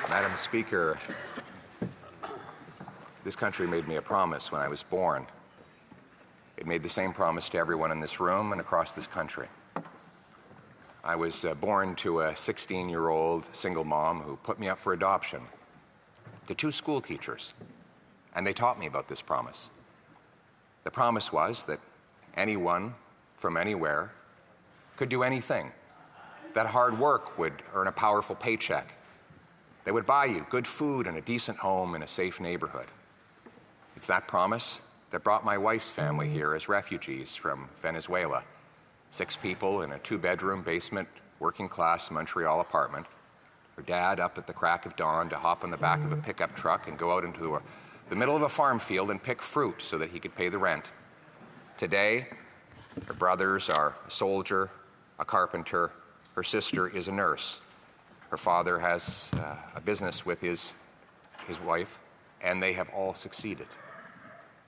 Madam Speaker, this country made me a promise when I was born. It made the same promise to everyone in this room and across this country. I was born to a 16-year-old single mom who put me up for adoption, to 2 school teachers, and they taught me about this promise. The promise was that anyone from anywhere could do anything, that hard work would earn a powerful paycheck. They would buy you good food and a decent home in a safe neighborhood. It's that promise that brought my wife's family here as refugees from Venezuela. 6 people in a 2-bedroom basement, working-class Montreal apartment. Her dad up at the crack of dawn to hop on the back of a pickup truck and go out into the middle of a farm field and pick fruit so that he could pay the rent. Today, her brothers are a soldier, a carpenter. Her sister is a nurse. Her father has a business with his wife, and they have all succeeded.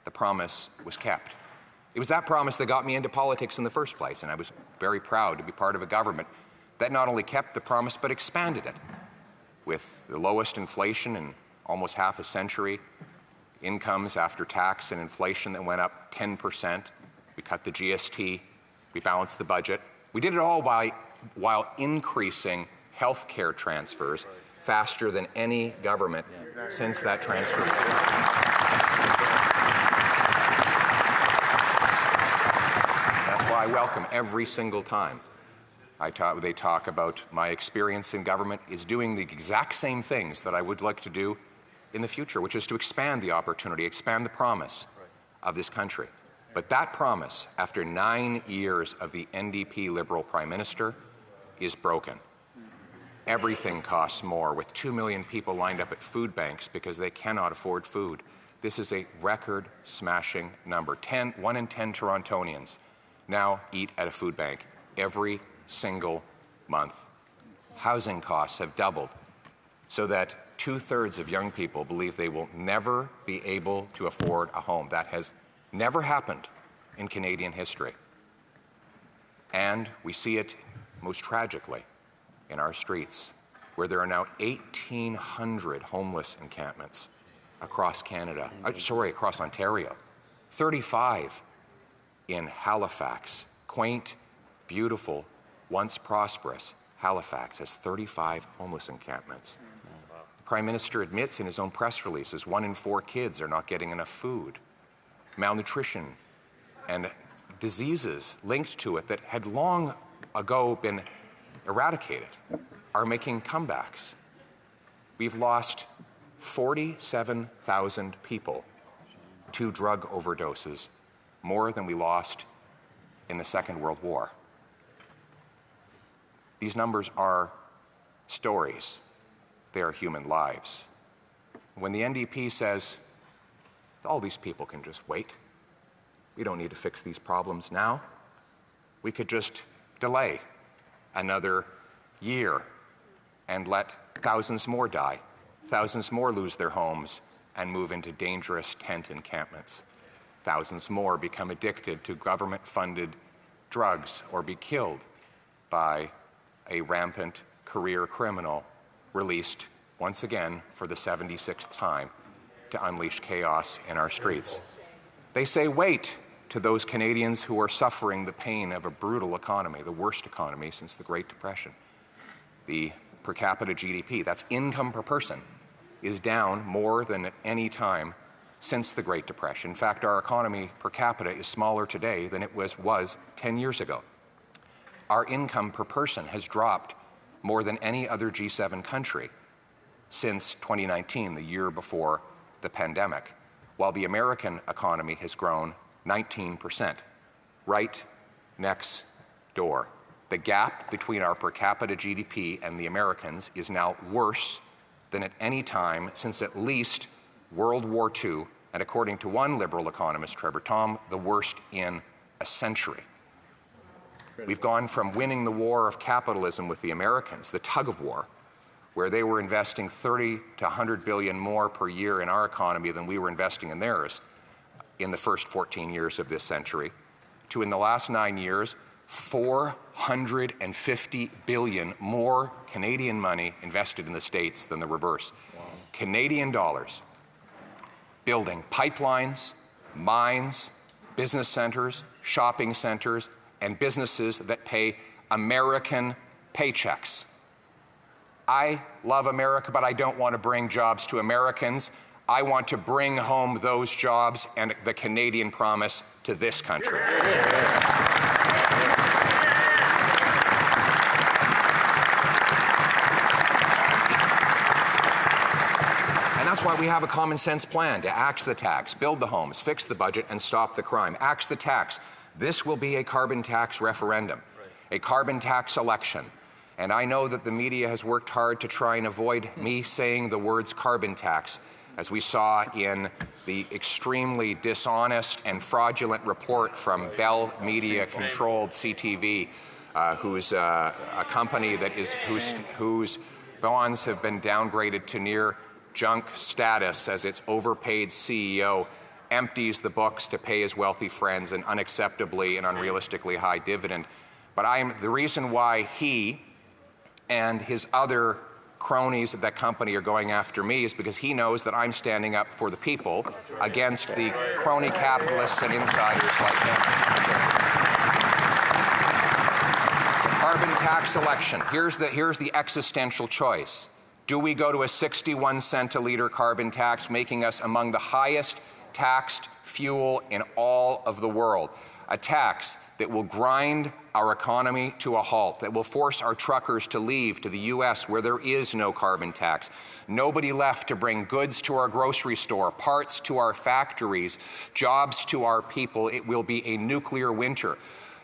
The promise was kept. It was that promise that got me into politics in the first place, and I was very proud to be part of a government that not only kept the promise but expanded it. With the lowest inflation in almost half a century, incomes after tax and inflation that went up 10%, we cut the GST, we balanced the budget. We did it all while increasing health care transfers faster than any government since that transfer. That's why I welcome every single time they talk about my experience in government is doing the exact same things that I would like to do in the future, which is to expand the opportunity, expand the promise of this country. But that promise, after 9 years of the NDP Liberal Prime Minister, is broken. Everything costs more, with 2 million people lined up at food banks because they cannot afford food. This is a record-smashing number. 1 in 10 Torontonians now eat at a food bank every single month. Housing costs have doubled, so that 2/3 of young people believe they will never be able to afford a home. That has never happened in Canadian history. And we see it most tragically in our streets, where there are now 1,800 homeless encampments across Canada, across Ontario. 35 in Halifax. Quaint, beautiful, once prosperous Halifax has 35 homeless encampments. The Prime Minister admits in his own press releases 1 in 4 kids are not getting enough food. Malnutrition and diseases linked to it that had long ago been eradicated are making comebacks. We've lost 47,000 people to drug overdoses, more than we lost in the Second World War. These numbers are stories. They are human lives. When the NDP says, all these people can just wait, we don't need to fix these problems now, we could just delay another year and let thousands more die, thousands more lose their homes and move into dangerous tent encampments. Thousands more become addicted to government-funded drugs or be killed by a rampant career criminal released once again for the 76th time to unleash chaos in our streets. They say wait to those Canadians who are suffering the pain of a brutal economy, the worst economy since the Great Depression. The per capita GDP, that's income per person, is down more than at any time since the Great Depression. In fact, our economy per capita is smaller today than it was 10 years ago. Our income per person has dropped more than any other G7 country since 2019, the year before the pandemic, while the American economy has grown 19%, right next door. The gap between our per capita GDP and the Americans is now worse than at any time since at least World War II, and according to one Liberal economist, Trevor Tom, the worst in a century. We've gone from winning the war of capitalism with the Americans, the tug of war, where they were investing 30 to 100 billion more per year in our economy than we were investing in theirs in the first 14 years of this century, to in the last 9 years, 450 billion more Canadian money invested in the States than the reverse. Wow. Canadian dollars building pipelines, mines, business centers, shopping centers, and businesses that pay American paychecks. I love America, but I don't want to bring jobs to Americans. I want to bring home those jobs and the Canadian promise to this country. And that's why we have a common sense plan to axe the tax, build the homes, fix the budget, and stop the crime. Axe the tax. This will be a carbon tax referendum, a carbon tax election. And I know that the media has worked hard to try and avoid me saying the words carbon tax, as we saw in the extremely dishonest and fraudulent report from Bell Media-controlled CTV, who's a company that is whose bonds have been downgraded to near junk status as its overpaid CEO empties the books to pay his wealthy friends an unacceptably and unrealistically high dividend. But the reason why he and his other cronies of that company are going after me is because he knows that I'm standing up for the people against the crony capitalists and insiders like him. The carbon tax election. Here's the existential choice. Do we go to a 61 cent a litre carbon tax, making us among the highest taxed fuel in all of the world? A tax that will grind our economy to a halt, that will force our truckers to leave to the US where there is no carbon tax. Nobody left to bring goods to our grocery store, parts to our factories, jobs to our people. It will be a nuclear winter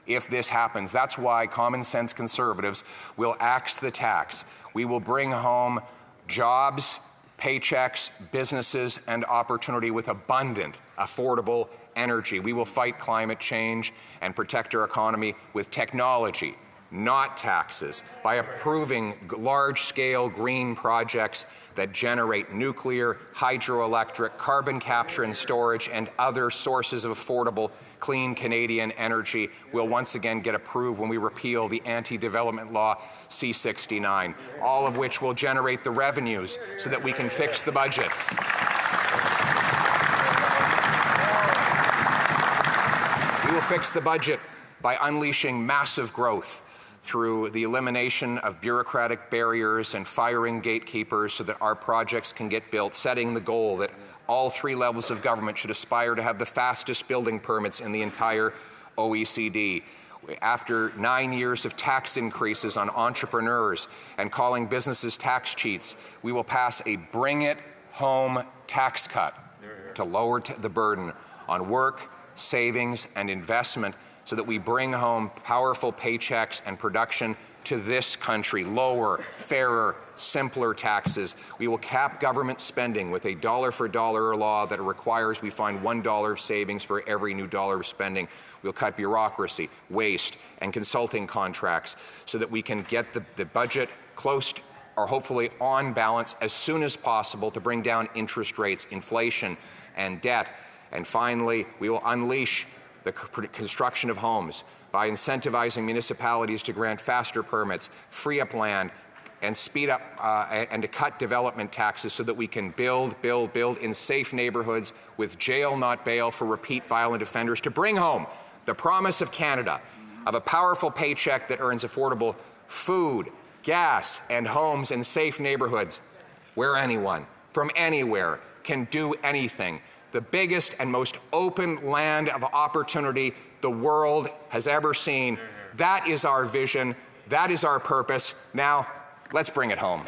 if this happens. That's why common sense conservatives will axe the tax. We will bring home jobs, paychecks, businesses, and opportunity with abundant, affordable energy. We will fight climate change and protect our economy with technology, not taxes, by approving large-scale green projects that generate nuclear, hydroelectric, carbon capture and storage, and other sources of affordable, clean Canadian energy will once again get approved when we repeal the anti-development law C-69, all of which will generate the revenues so that we can fix the budget. We will fix the budget by unleashing massive growth through the elimination of bureaucratic barriers and firing gatekeepers so that our projects can get built, setting the goal that all three levels of government should aspire to have the fastest building permits in the entire OECD. After 9 years of tax increases on entrepreneurs and calling businesses tax cheats, we will pass a bring it home tax cut to lower the burden on work, savings, and investment so that we bring home powerful paychecks and production to this country, lower, fairer, simpler taxes. We will cap government spending with a dollar-for-dollar law that requires we find $1 of savings for every new dollar of spending. We'll cut bureaucracy, waste, and consulting contracts so that we can get the budget close to, or hopefully on balance as soon as possible to bring down interest rates, inflation, and debt. And finally, we will unleash the construction of homes by incentivizing municipalities to grant faster permits, free up land, and speed up and to cut development taxes so that we can build in safe neighborhoods with jail, not bail, for repeat violent offenders, to bring home the promise of Canada of a powerful paycheck that earns affordable food, gas, and homes in safe neighborhoods where anyone from anywhere can do anything. The biggest and most open land of opportunity the world has ever seen. That is our vision. That is our purpose. Now, let's bring it home.